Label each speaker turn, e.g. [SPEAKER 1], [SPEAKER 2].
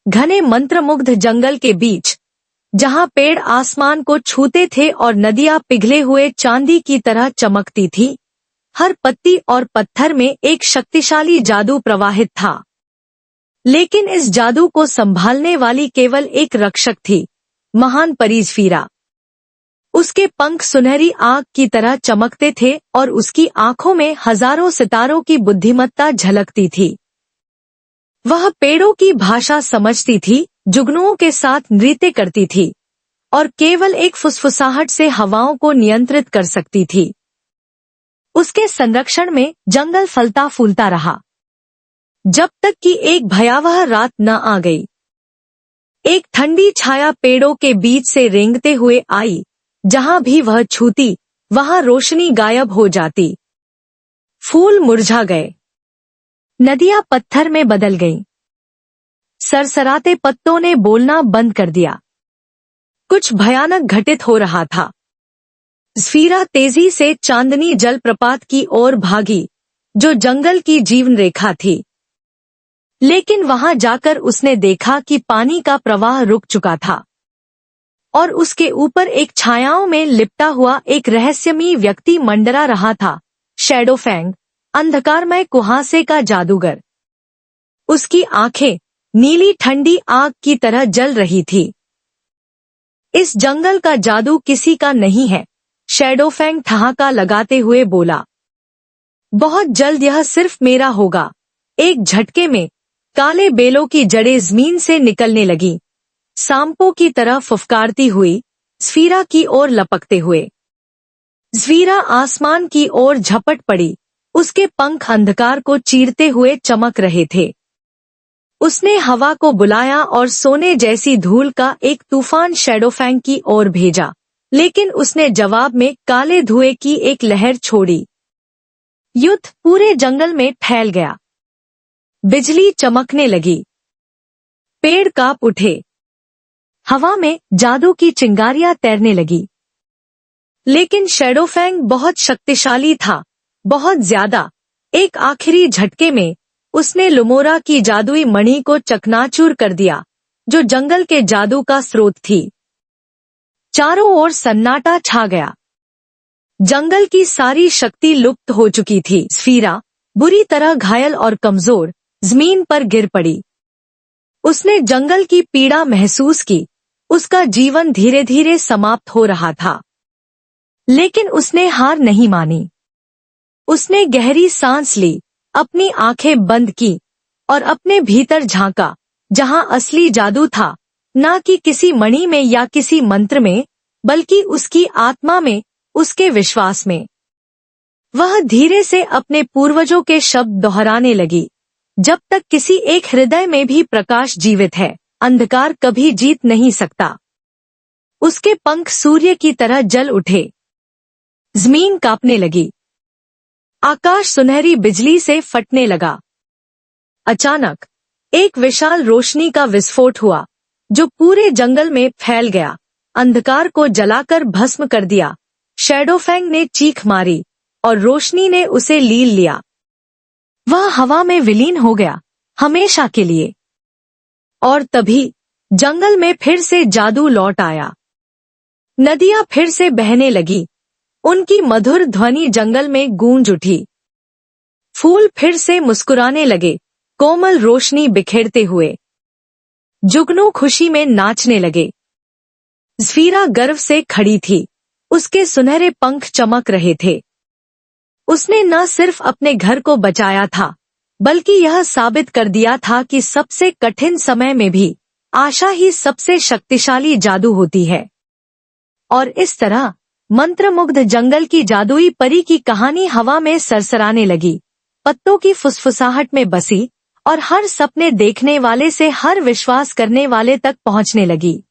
[SPEAKER 1] घने मंत्रमुग्ध जंगल के बीच, जहां पेड़ आसमान को छूते थे और नदियां पिघले हुए चांदी की तरह चमकती थी, हर पत्ती और पत्थर में एक शक्तिशाली जादू प्रवाहित था। लेकिन इस जादू को संभालने वाली केवल एक रक्षक थी, महान परी ज़फ़ीरा। उसके पंख सुनहरी आग की तरह चमकते थे और उसकी आंखों में हजारों सितारों की बुद्धिमत्ता झलकती थी। वह पेड़ों की भाषा समझती थी, जुगनुओं के साथ नृत्य करती थी और केवल एक फुसफुसाहट से हवाओं को नियंत्रित कर सकती थी। उसके संरक्षण में जंगल फलता फूलता रहा, जब तक कि एक भयावह रात न आ गई। एक ठंडी छाया पेड़ों के बीच से रेंगते हुए आई, जहां भी वह छूती वहां रोशनी गायब हो जाती। फूल मुरझा गए, नदियां पत्थर में बदल गईं, सरसराते पत्तों ने बोलना बंद कर दिया। कुछ भयानक घटित हो रहा था। ज़फ़ीरा तेजी से चांदनी जलप्रपात की ओर भागी, जो जंगल की जीवन रेखा थी। लेकिन वहां जाकर उसने देखा कि पानी का प्रवाह रुक चुका था और उसके ऊपर एक छायाओं में लिपटा हुआ एक रहस्यमयी व्यक्ति मंडरा रहा था, शैडोफैंग, अंधकारमय कुहासे का जादूगर। उसकी आंखें नीली ठंडी आग की तरह जल रही थी। इस जंगल का जादू किसी का नहीं है, शैडोफैंग ठहाका लगाते हुए बोला। बहुत जल्द यह सिर्फ मेरा होगा। एक झटके में काले बेलों की जड़ें जमीन से निकलने लगी, सांपों की तरह फुफकारती हुई, ज़फ़ीरा की ओर लपकते हुए। ज़फ़ीरा आसमान की ओर झपट पड़ी, उसके पंख अंधकार को चीरते हुए चमक रहे थे। उसने हवा को बुलाया और सोने जैसी धूल का एक तूफान शैडोफैंग की ओर भेजा, लेकिन उसने जवाब में काले धुएं की एक लहर छोड़ी। युद्ध पूरे जंगल में फैल गया। बिजली चमकने लगी, पेड़ कांप उठे, हवा में जादू की चिंगारियां तैरने लगी। लेकिन शैडोफैंग बहुत शक्तिशाली था, बहुत ज्यादा। एक आखिरी झटके में उसने लुमोरा की जादुई मणि को चकनाचूर कर दिया, जो जंगल के जादू का स्रोत थी। चारों ओर सन्नाटा छा गया। जंगल की सारी शक्ति लुप्त हो चुकी थी। ज़फ़ीरा बुरी तरह घायल और कमजोर जमीन पर गिर पड़ी। उसने जंगल की पीड़ा महसूस की, उसका जीवन धीरे धीरे समाप्त हो रहा था। लेकिन उसने हार नहीं मानी। उसने गहरी सांस ली, अपनी आंखें बंद की और अपने भीतर झांका, जहां असली जादू था, न कि किसी मणि में या किसी मंत्र में, बल्कि उसकी आत्मा में, उसके विश्वास में। वह धीरे से अपने पूर्वजों के शब्द दोहराने लगी, जब तक किसी एक हृदय में भी प्रकाश जीवित है, अंधकार कभी जीत नहीं सकता। उसके पंख सूर्य की तरह जल उठे, जमीन कांपने लगी, आकाश सुनहरी बिजली से फटने लगा। अचानक एक विशाल रोशनी का विस्फोट हुआ, जो पूरे जंगल में फैल गया, अंधकार को जलाकर भस्म कर दिया। शैडोफैंग ने चीख मारी और रोशनी ने उसे लील लिया। वह हवा में विलीन हो गया, हमेशा के लिए। और तभी जंगल में फिर से जादू लौट आया। नदियां फिर से बहने लगी, उनकी मधुर ध्वनि जंगल में गूंज उठी। फूल फिर से मुस्कुराने लगे, कोमल रोशनी बिखेरते हुए। जुगनू खुशी में नाचने लगे। ज़फ़ीरा गर्व से खड़ी थी, उसके सुनहरे पंख चमक रहे थे। उसने न सिर्फ अपने घर को बचाया था, बल्कि यह साबित कर दिया था कि सबसे कठिन समय में भी आशा ही सबसे शक्तिशाली जादू होती है। और इस तरह मंत्रमुग्ध जंगल की जादुई परी की कहानी हवा में सरसराने लगी, पत्तों की फुसफुसाहट में बसी और हर सपने देखने वाले से हर विश्वास करने वाले तक पहुंचने लगी।